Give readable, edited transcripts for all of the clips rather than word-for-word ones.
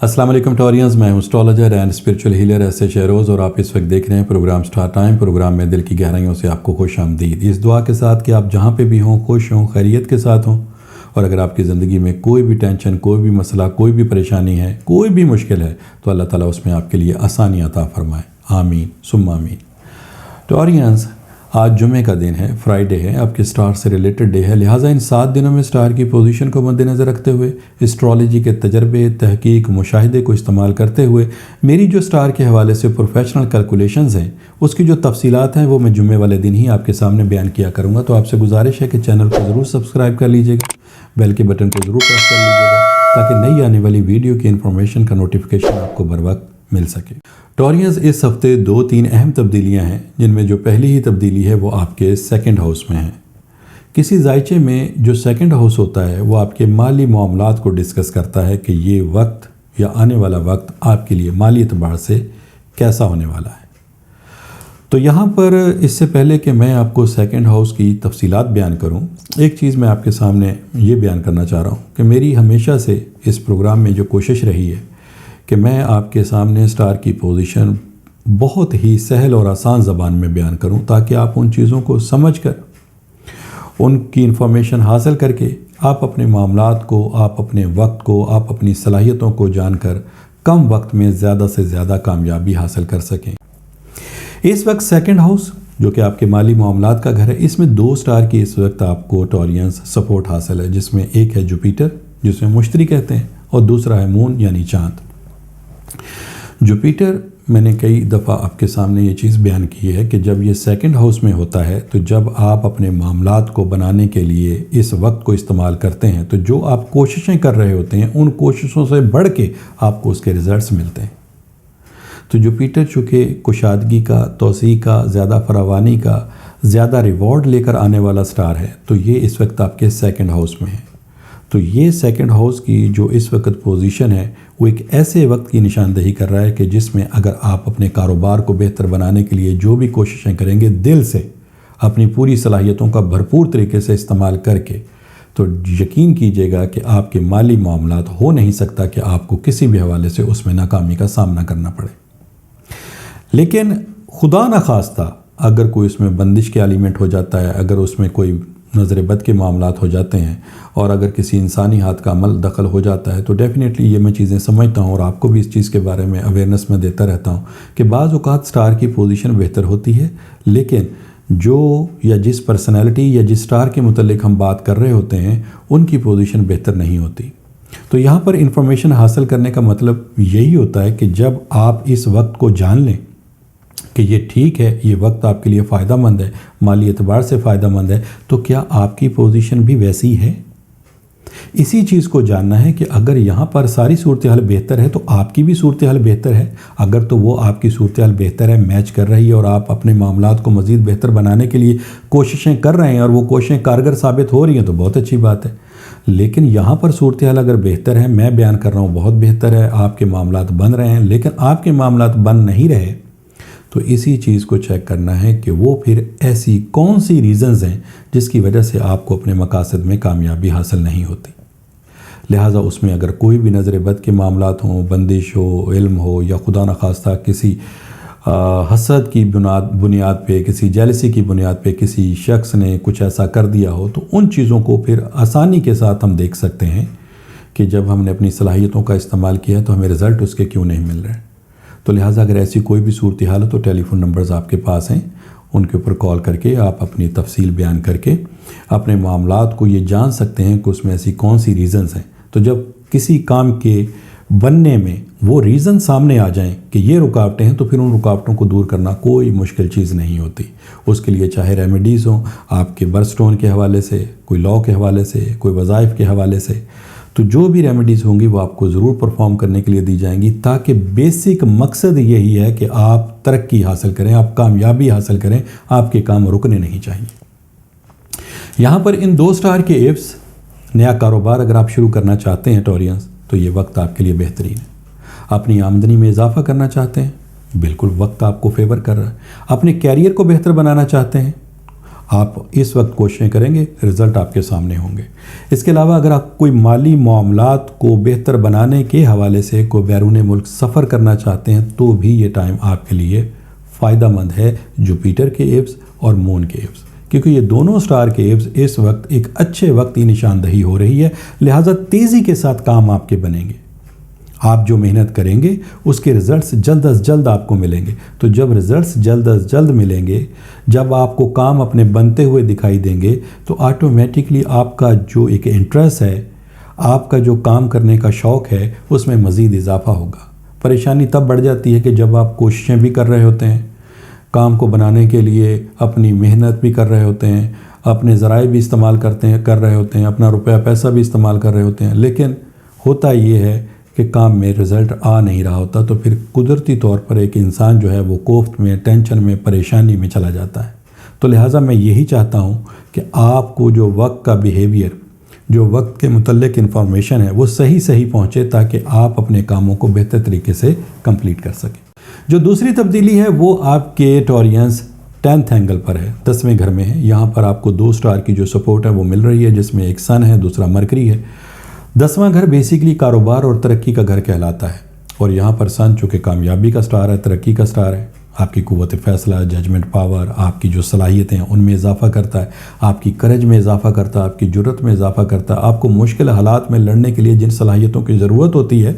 अस्सलाम वालेकुम टॉरियंस, मैं हूं astrologer and spiritual healer S शेरोज़ और आप इस वक्त देख रहे हैं प्रोग्राम स्टार टाइम। प्रोग्राम में दिल की गहराइयों से आपको खुश आमदीद, इस दुआ के साथ कि आप जहां पे भी हों खुश हों, खैरियत के साथ हों। और अगर आपकी ज़िंदगी में कोई भी टेंशन, कोई भी मसला, कोई भी परेशानी है, कोई भी मुश्किल है, तो अल्लाह ताला उसमें आपके लिए आसानी अता फरमाए। आमीन सुम्मा आमीन। टॉरियंस, आज जुमे का दिन है, फ्राइडे है, आपके स्टार से रिलेटेड डे है। लिहाजा इन 7 दिनों में स्टार की पोजीशन को मद्देनज़र रखते हुए, एस्ट्रोलॉजी के तजर्बे, तहकीक, मुशाहिदे को इस्तेमाल करते हुए मेरी जो स्टार के हवाले से प्रोफेशनल कैलकुलेशंस हैं, उसकी जो तफसीलात हैं वो मैं जुमे वाले दिन ही आपके सामने बयान किया करूँगा। तो आपसे गुजारिश है कि चैनल को ज़रूर सब्सक्राइब कर लीजिएगा, बेल के बटन को ज़रूर प्रेस कर लीजिएगा ताकि नई आने वाली वीडियो की इन्फॉर्मेशन का नोटिफिकेशन आपको बर वक्त मिल सके। टॉरियंस, इस हफ्ते 2-3 अहम तब्दीलियां हैं, जिनमें जो पहली ही तब्दीली है वो आपके सेकंड हाउस में है। किसी जायचे में जो सेकंड हाउस होता है वो आपके माली मामलात को डिस्कस करता है कि ये वक्त या आने वाला वक्त आपके लिए माली एतबार से कैसा होने वाला है। तो यहाँ पर इससे पहले कि मैं आपको सेकंड हाउस की तफसीलात बयान करूँ, एक चीज़ मैं आपके सामने ये बयान करना चाह रहा हूँ कि मेरी हमेशा से इस प्रोग्राम में जो कोशिश रही है कि मैं आपके सामने स्टार की पोजीशन बहुत ही सहल और आसान ज़बान में बयान करूं, ताकि आप उन चीज़ों को समझकर, उनकी इन्फॉर्मेशन हासिल करके आप अपने मामलात को, आप अपने वक्त को, आप अपनी सलाहियतों को जानकर कम वक्त में ज़्यादा से ज़्यादा कामयाबी हासिल कर सकें। इस वक्त सेकंड हाउस जो कि आपके माली मामलात का घर है, इसमें 2 स्टार की इस वक्त आपको टॉरियंस सपोर्ट हासिल है, जिसमें एक है जुपिटर जिसमें मुश्तरी कहते हैं और दूसरा है मून यानी चाँद। जुपिटर, मैंने कई दफ़ा आपके सामने ये चीज़ बयान की है कि जब ये सेकंड हाउस में होता है तो जब आप अपने मामलात को बनाने के लिए इस वक्त को इस्तेमाल करते हैं तो जो आप कोशिशें कर रहे होते हैं उन कोशिशों से बढ़ के आपको उसके रिज़ल्ट्स मिलते हैं। तो जुपिटर चूँकि कुशादगी का, तोसी का, ज़्यादा फरावानी का, ज़्यादा रिवॉर्ड लेकर आने वाला स्टार है, तो ये इस वक्त आपके सेकंड हाउस में है। तो ये सेकंड हाउस की जो इस वक्त पोजीशन है वो एक ऐसे वक्त की निशानदेही कर रहा है कि जिसमें अगर आप अपने कारोबार को बेहतर बनाने के लिए जो भी कोशिशें करेंगे, दिल से अपनी पूरी सलाहियतों का भरपूर तरीके से इस्तेमाल करके, तो यकीन कीजिएगा कि आपके माली मामलात हो नहीं सकता कि आपको किसी भी हवाले से उसमें नाकामी का सामना करना पड़े। लेकिन खुदा न खास्ता अगर कोई उसमें बंदिश के एलिमेंट हो जाता है, अगर उसमें कोई नज़र बद के मामलात हो जाते हैं और अगर किसी इंसानी हाथ का अमल दखल हो जाता है, तो डेफ़िनेटली ये मैं चीज़ें समझता हूँ और आपको भी इस चीज़ के बारे में अवेयरनेस में देता रहता हूँ कि बाज़ औक़ात स्टार की पोजीशन बेहतर होती है, लेकिन जो या जिस पर्सनैलिटी या जिस स्टार के मुतल्लिक हम बात कर रहे होते हैं उनकी पोजीशन बेहतर नहीं होती। तो यहाँ पर इंफॉर्मेशन हासिल करने का मतलब यही होता है कि जब आप इस वक्त को जान लें कि ये ठीक है, ये वक्त आपके लिए फ़ायदा मंद है, माली एतबार से फ़ायदा मंद है, तो क्या आपकी पोजीशन भी वैसी है? इसी चीज़ को जानना है कि अगर यहाँ पर सारी सूरत हाल बेहतर है तो आपकी भी सूरत हाल बेहतर है। अगर तो वो आपकी सूरत हाल बेहतर है, मैच कर रही है और आप अपने मामलात को मज़ीद बेहतर बनाने के लिए कोशिशें कर रहे हैं और वो कोशिशें कारगर साबित हो रही हैं, तो बहुत अच्छी बात है। लेकिन यहाँ पर सूरत हाल अगर बेहतर है, मैं बयान कर रहा हूँ बहुत बेहतर है, आपके मामलात बन रहे हैं, लेकिन आपके मामलात बन नहीं रहे, तो इसी चीज़ को चेक करना है कि वो फिर ऐसी कौन सी रीज़न्स हैं जिसकी वजह से आपको अपने मकासद में कामयाबी हासिल नहीं होती। लिहाजा उसमें अगर कोई भी नज़र बद के मामलात हों, बंदिश हो, इल्म हो, या खुदा न खास्ता किसी हसद की बुनियाद पे, किसी जेलसी की बुनियाद पे किसी शख्स ने कुछ ऐसा कर दिया हो, तो उन चीज़ों को फिर आसानी के साथ हम देख सकते हैं कि जब हमने अपनी सलाहियतों का इस्तेमाल किया तो हमें रिज़ल्ट उसके क्यों नहीं मिल रहे। तो लिहाजा अगर ऐसी कोई भी सूरत हाल हो तो टेलीफोन नंबर्स आपके पास हैं, उनके ऊपर कॉल करके आप अपनी तफसील बयान करके अपने मामलात को ये जान सकते हैं कि उसमें ऐसी कौन सी रीज़न्स हैं। तो जब किसी काम के बनने में वो रीज़न सामने आ जाएं कि ये रुकावटें हैं, तो फिर उन रुकावटों को दूर करना कोई मुश्किल चीज़ नहीं होती। उसके लिए चाहे रेमेडीज़ हों आपके बर्थस्टोन के हवाले से, कोई लॉ के हवाले से, कोई वज़ाइफ के हवाले से, तो जो भी रेमेडीज़ होंगी वो आपको ज़रूर परफॉर्म करने के लिए दी जाएंगी, ताकि बेसिक मकसद यही है कि आप तरक्की हासिल करें, आप कामयाबी हासिल करें, आपके काम रुकने नहीं चाहिए। यहाँ पर इन 2 स्टार के एप्स, नया कारोबार अगर आप शुरू करना चाहते हैं टॉरियंस, तो ये वक्त आपके लिए बेहतरीन है। अपनी आमदनी में इजाफा करना चाहते हैं, बिल्कुल वक्त आपको फेवर कर रहा है। अपने कैरियर को बेहतर बनाना चाहते हैं, آپ اس وقت کوششیں کریں گے، رزلٹ آپ کے سامنے ہوں گے۔ اس کے علاوہ اگر آپ کوئی مالی معاملات کو بہتر بنانے کے حوالے سے کوئی بیرون ملک سفر کرنا چاہتے ہیں تو بھی یہ ٹائم آپ کے لیے فائدہ مند ہے، جوپیٹر کے ایوز اور مون کے ایوز، کیونکہ یہ دونوں سٹار کے ایوز اس وقت ایک اچھے وقت کی نشاندہی ہو رہی ہے، لہٰذا تیزی کے ساتھ کام آپ کے بنیں گے۔ آپ جو محنت کریں گے اس کے رزلٹس جلد از جلد آپ کو ملیں گے۔ تو جب رزلٹس جلد از جلد ملیں گے، جب آپ کو کام اپنے بنتے ہوئے دکھائی دیں گے، تو آٹومیٹکلی آپ کا جو ایک انٹرسٹ ہے، آپ کا جو کام کرنے کا شوق ہے، اس میں مزید اضافہ ہوگا۔ پریشانی تب بڑھ جاتی ہے کہ جب آپ کوششیں بھی کر رہے ہوتے ہیں، کام کو بنانے کے لیے اپنی محنت بھی کر رہے ہوتے ہیں، اپنے ذرائع بھی استعمال کر رہے ہوتے ہیں، اپنا روپیہ پیسہ بھی استعمال کر رہے ہوتے ہیں، لیکن ہوتا یہ ہے کہ کام میں رزلٹ آ نہیں رہا ہوتا، تو پھر قدرتی طور پر ایک انسان جو ہے وہ کوفت میں، ٹینشن میں، پریشانی میں چلا جاتا ہے۔ تو لہٰذا میں یہی چاہتا ہوں کہ آپ کو جو وقت کا بیہیویئر، جو وقت کے متعلق انفارمیشن ہے، وہ صحیح پہنچے تاکہ آپ اپنے کاموں کو بہتر طریقے سے کمپلیٹ کر سکیں۔ جو دوسری تبدیلی ہے وہ آپ کے ٹورینس 10th اینگل پر ہے، 10ویں گھر میں ہے۔ یہاں پر آپ کو 2 سٹار کی جو سپورٹ ہے وہ مل رہی ہے، جس میں ایک سن ہے، دوسرا مرکری ہے۔ 10واں گھر بیسیکلی کاروبار اور ترقی کا گھر کہلاتا ہے، اور یہاں پر سن چونکہ کامیابی کا سٹار ہے، ترقی کا سٹار ہے، آپ کی قوت فیصلہ، ججمنٹ پاور، آپ کی جو صلاحیتیں ہیں ان میں اضافہ کرتا ہے، آپ کی کرج میں اضافہ کرتا ہے، آپ کی جرت میں اضافہ کرتا ہے۔ آپ کو مشکل حالات میں لڑنے کے لیے جن صلاحیتوں کی ضرورت ہوتی ہے،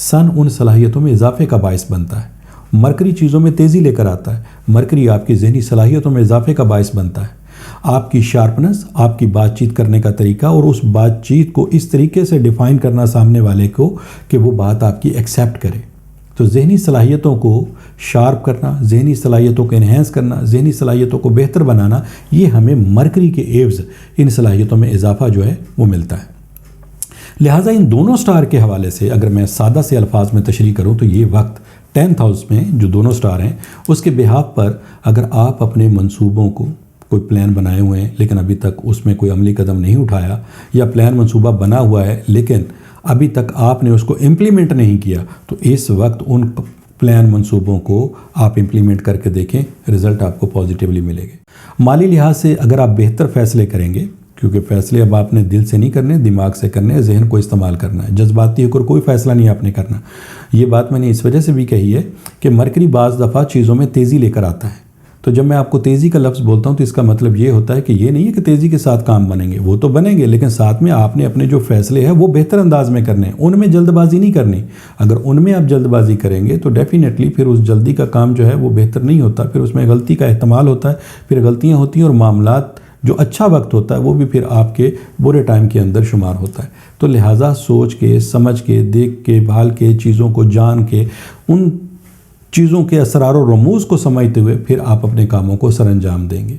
سن ان صلاحیتوں میں اضافے کا باعث بنتا ہے۔ مرکری چیزوں میں تیزی لے کر آتا ہے، مرکری آپ کی ذہنی صلاحیتوں میں اضافے کا باعث بنتا ہے۔ آپ کی شارپنس، آپ کی بات چیت کرنے کا طریقہ، اور اس بات چیت کو اس طریقے سے ڈیفائن کرنا سامنے والے کو کہ وہ بات آپ کی ایکسیپٹ کرے۔ تو ذہنی صلاحیتوں کو شارپ کرنا، ذہنی صلاحیتوں کو انہینس کرنا، ذہنی صلاحیتوں کو بہتر بنانا، یہ ہمیں مرکری کے ایوز ان صلاحیتوں میں اضافہ جو ہے وہ ملتا ہے۔ لہٰذا ان دونوں سٹار کے حوالے سے اگر میں سادہ سے الفاظ میں تشریح کروں تو یہ وقت 10th ہاؤس میں جو دونوں سٹار ہیں اس کے بہاف پر اگر آپ اپنے منصوبوں کو کوئی پلان بنائے ہوئے ہیں لیکن ابھی تک اس میں کوئی عملی قدم نہیں اٹھایا، یا پلان منصوبہ بنا ہوا ہے لیکن ابھی تک آپ نے اس کو امپلیمنٹ نہیں کیا، تو اس وقت ان پلان منصوبوں کو آپ امپلیمنٹ کر کے دیکھیں، رزلٹ آپ کو پازیٹیولی ملے گے۔ مالی لحاظ سے اگر آپ بہتر فیصلے کریں گے، کیونکہ فیصلے اب آپ نے دل سے نہیں کرنے، دماغ سے کرنے، ذہن کو استعمال کرنا ہے، جذباتی ہو کر کوئی فیصلہ نہیں آپ نے کرنا۔ یہ بات میں نے اس وجہ سے بھی کہی ہے کہ مرکری بعض دفعہ چیزوں میں تیزی لے کر آتا ہے۔ تو جب میں آپ کو تیزی کا لفظ بولتا ہوں تو اس کا مطلب یہ ہوتا ہے کہ یہ نہیں ہے کہ تیزی کے ساتھ کام بنیں گے، وہ تو بنیں گے، لیکن ساتھ میں آپ نے اپنے جو فیصلے ہیں وہ بہتر انداز میں کرنے ہیں، ان میں جلد بازی نہیں کرنی۔ اگر ان میں آپ جلد بازی کریں گے تو ڈیفینیٹلی پھر اس جلدی کا کام جو ہے وہ بہتر نہیں ہوتا، پھر اس میں غلطی کا احتمال ہوتا ہے، پھر غلطیاں ہوتی ہیں، اور معاملات جو اچھا وقت ہوتا ہے وہ بھی پھر آپ کے برے ٹائم کے اندر شمار ہوتا ہے۔ تو لہٰذا سوچ کے، سمجھ کے، دیکھ کے، بھال کے، چیزوں کو جان کے، ان چیزوں کے اسرار و رموز کو سمجھتے ہوئے پھر آپ اپنے کاموں کو سر انجام دیں گے۔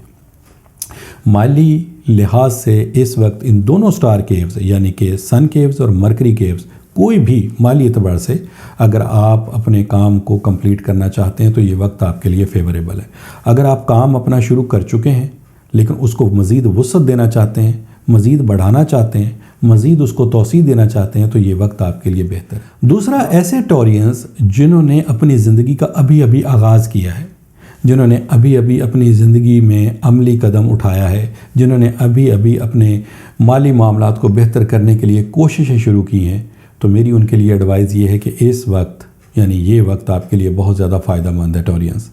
مالی لحاظ سے اس وقت ان دونوں سٹار کے ایوز یعنی کہ سن کے ایوز اور مرکری کے ایوز کوئی بھی مالی اعتبار سے اگر آپ اپنے کام کو کمپلیٹ کرنا چاہتے ہیں تو یہ وقت آپ کے لیے فیوریبل ہے۔ اگر آپ کام اپنا شروع کر چکے ہیں لیکن اس کو مزید وسعت دینا چاہتے ہیں، مزید بڑھانا چاہتے ہیں، مزید اس کو توسیع دینا چاہتے ہیں تو یہ وقت آپ کے لیے بہتر ہے۔ دوسرا، ایسے ٹورینس جنہوں نے اپنی زندگی کا ابھی آغاز کیا ہے، جنہوں نے ابھی اپنی زندگی میں عملی قدم اٹھایا ہے، جنہوں نے ابھی اپنے مالی معاملات کو بہتر کرنے کے لیے کوششیں شروع کی ہیں، تو میری ان کے لیے ایڈوائز یہ ہے کہ اس وقت یعنی یہ وقت آپ کے لیے بہت زیادہ فائدہ مند ہے ٹورینس۔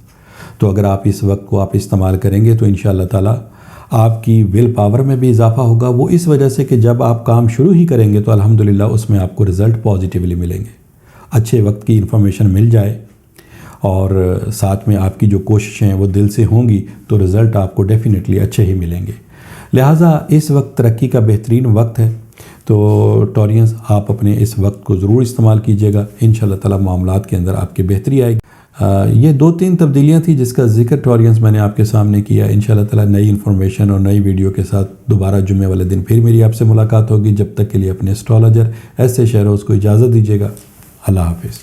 تو اگر آپ اس وقت کو آپ استعمال کریں گے تو انشاءاللہ تعالی آپ کی ول پاور میں بھی اضافہ ہوگا، وہ اس وجہ سے کہ جب آپ کام شروع ہی کریں گے تو الحمدللہ اس میں آپ کو رزلٹ پازیٹیولی ملیں گے۔ اچھے وقت کی انفارمیشن مل جائے اور ساتھ میں آپ کی جو کوششیں ہیں وہ دل سے ہوں گی تو رزلٹ آپ کو ڈیفینیٹلی اچھے ہی ملیں گے۔ لہٰذا اس وقت ترقی کا بہترین وقت ہے، تو ٹورینس آپ اپنے اس وقت کو ضرور استعمال کیجیے گا، انشاءاللہ تعالی معاملات کے اندر آپ کی بہتری آئے گی۔ یہ 2-3 تبدیلیاں تھیں جس کا ذکر ٹورینس میں نے آپ کے سامنے کیا۔ انشاءاللہ تعالی نئی انفارمیشن اور نئی ویڈیو کے ساتھ دوبارہ جمعے والے دن پھر میری آپ سے ملاقات ہوگی۔ جب تک کے لیے اپنے اسٹرالوجر ایسے شہروز کو اجازت دیجیے گا۔ اللہ حافظ۔